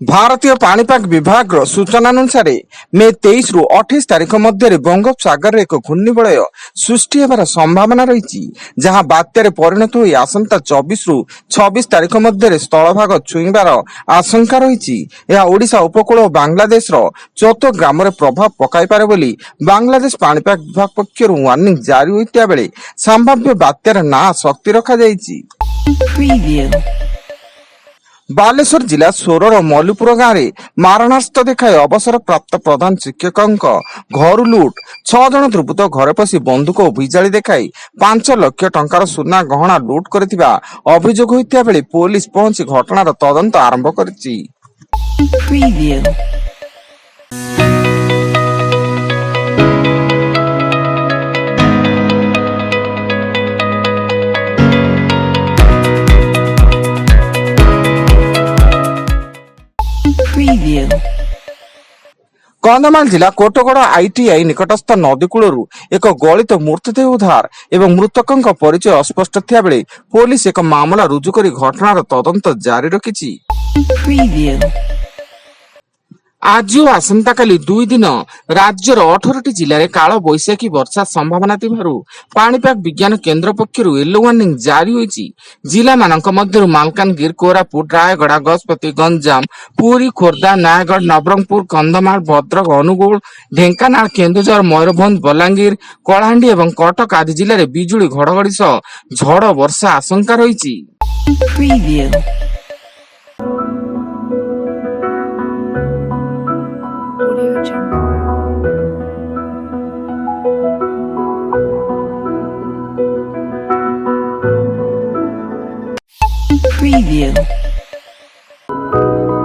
भारतीय पाणीपाग विभाग सूचना अनुसार मे 23 रु 28 तारिख मध्य बंगोपसागर एक घूर्णिबलय सृष्टि होबार संभावना रही जहां बात्यार परिणत हो आसंता 24 रु 26 तारिख मध्य स्थलभाग छुईबार आशंका रही। यह ओडिशा उपकूल और बांग्लादेश चौथग्राम में प्रभाव पकाई पारे बोली बांग्लादेश पाणीपाग विभाग पक्षर वार्निंग जारी होता बेले संभाव्य बात्यार ना शक्ति रखा जायछि। बालेश्वर जिला सोरर मल्लीपुर गांव में मारणास्त्र देखाई अवसर प्राप्त प्रधान शिक्षकों घर लुट 6 जन दुर्बृत्त घरे पशि बंधुक और बिजाली देखाई 5 लाख टंकार सुना गहना लुट करथिबा अभियोग होइतिया बेले पुलिस पहुंची घटनार तदंत आरंभ करछि। कंधमाल जिला कोटगड़ आईटीआई निकटस्थ नदीकूल एक गलित मृतदेह उद्धार एवं मृतकों परिचय अस्पष्ट थिया बेले पुलिस एक मामला रुजु करी घटनार तदंत जारी रखिछि। आज और आसंताकाली 2 दिन राज्यर 18टी जिले में काल बैशाखी वर्षा संभावना थिबारु पाणीपाग विज्ञान केन्द्र पक्षर येलो वार्निंग जारी होइछि। जिला मानक मध्यरु मालकानगिर, कोरापुट, रायगड़, गजपति, गंजाम, पुरी, खोर्धा, नयागढ़, नवरंगपुर, कंधमाल, भद्रक, अनुगुल, ढेंकानाल, केन्दुझर, मयूरभंज, बलांगीर, कलाहांडी एवं कटक आदि जिले में बिजुली घड़घड़ी सह झड़ वर्षा आशंका रहिछि। Preview.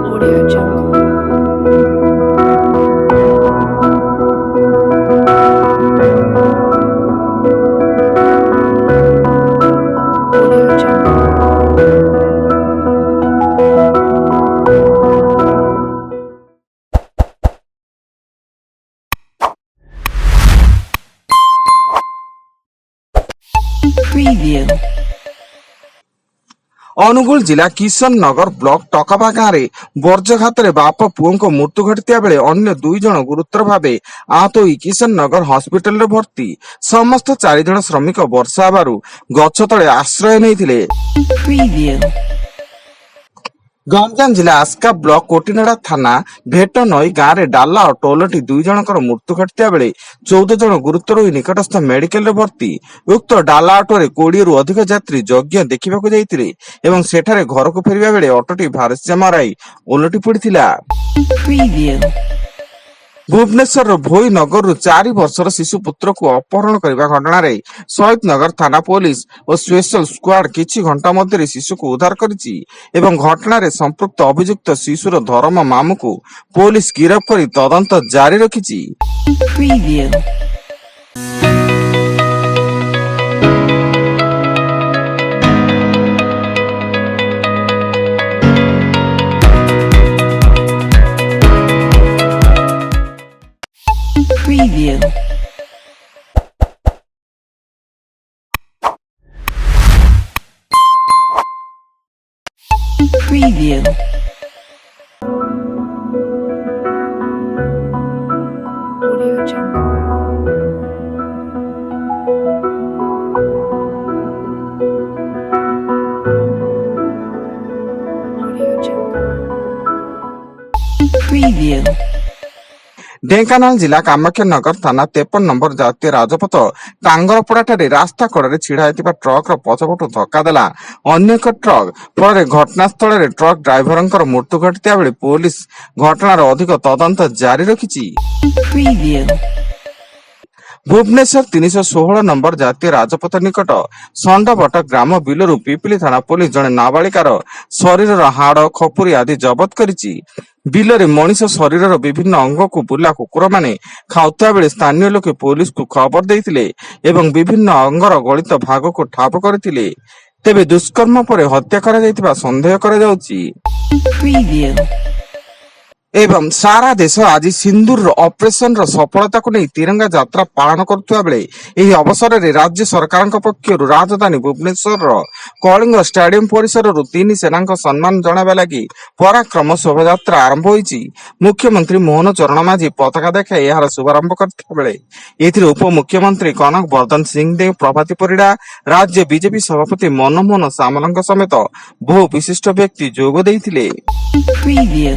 Audio Jungle. Audio Jungle. Preview. Angul जिला किशन नगर ब्लॉक टकाबा गांव में बर्जघात बाप पुओं को मृत्यु घटिया बेले अन्य 2 जन गुरुतर भावे आहत होई किशन नगर हॉस्पिटल रे भर्ती। समस्त 4 जन श्रमिक वर्षा आबारु गछ तले आश्रय नैथिले। गंजाम जिला आस्का ब्लॉक कोटिनाडा थाना भेट नई गांव में डाला और टोलटी 2 जनकर मृत्यु घटिया बेले 14 जन गुरुतर होई निकटस्थ मेडिकल रे भर्ती। उक्त डाला ऑटो रे 20 रु अधिक यात्री यज्ञ देखिबाकू जाइतिले एवं सेठारे घर को फेरिबा बेले ऑटोटी भारसाम्य हराई ओलटी पड़िथिला। भुवनेश्वर भोई नगर 4 वर्षर शिशु पुत्र को अपहरण करने घटना रे शहीद नगर थाना पुलिस और स्पेशल स्क्वाड किछि घंटा मध्य शिशु को उद्धार करिछि एवं घटना रे संपृक्त अभियुक्त शिशुर धर्म मामू को पुलिस गिरफ्त करी तदंत जारी रखिछि। Preview. Preview. Audio Jungle. Audio Jungle. Preview. Dhenkanal जिला कामाख्या नगर थाना 53 नंबर जातीय राजपथ टांगरपड़ा रास्ता कड़े छिड़ा होता ट्रक पछपटू धक्का देला अन्य एक ट्रक फल घटनास्थल में ट्रक ड्राइवर मृत्यु घटिता बेले पुलिस घटनार अधिक तदंत जारी रखिछि। भुवनेश्वर 316 नंबर जातीय राजपथ निकट संडबट ग्राम बिलरू पिपिली थाना पुलिस जड़े नाबालिकार शरीर हाड़ खपुरी आदि जबत करिछि। बिलरे मनीष शरीर विभिन्न अंग को बुला कुकुर माने खाउता बेले स्थानीय लोके पुलिस को खबर देइतिले एवं विभिन्न अंगर गलित भाग को ठाप करथिले। तेबे दुष्कर्म पर हत्या करा जायतिबा संदेह करा जाउछि। ଏବଂ ସାରା ଦେଶ ଆଜି ସିନ୍ଦୁର ଅପରେସନର ସଫଳତାକୁ ନେଇ ତିରଙ୍ଗା ଯାତ୍ରା ପାଳନ କରୁଥିବା ବେଳେ ଏହି ଅବସରରେ ରାଜ୍ୟ ସରକାରଙ୍କ ପକ୍ଷରୁ ରାଜଧାନୀ ଭୁବନେଶ୍ୱରର କଳିଙ୍ଗ ଷ୍ଟାଡିୟମ ପରିସରରୁ ତିନି ସେନାଙ୍କ ସମ୍ମାନ ଜଣାଇବା ଲାଗି ପରାକ୍ରମ ଶୋଭାଯାତ୍ରା ଆରମ୍ଭ ହୋଇଛି। ମୁଖ୍ୟମନ୍ତ୍ରୀ ମୋହନ ଚରଣ ମାଝୀ ପତାକା ଦେଖାଇ ଏହାର ଶୁଭାରମ୍ଭ କରିଥିବା ବେଳେ ଏଥିରେ ଉପମୁଖ୍ୟମନ୍ତ୍ରୀ କନକ ବର୍ଦ୍ଧନ ସିଂଦେଓ, ପ୍ରଭାତୀ ପରିଡ଼ା, ରାଜ୍ୟ ବିଜେପି ସଭାପତି ମନମୋହନ ସାମଲଙ୍କ ସମେତ ବହୁ ବିଶିଷ୍ଟ ବ୍ୟକ୍ତି ଯୋଗ ଦେଇଥିଲେ। Preview.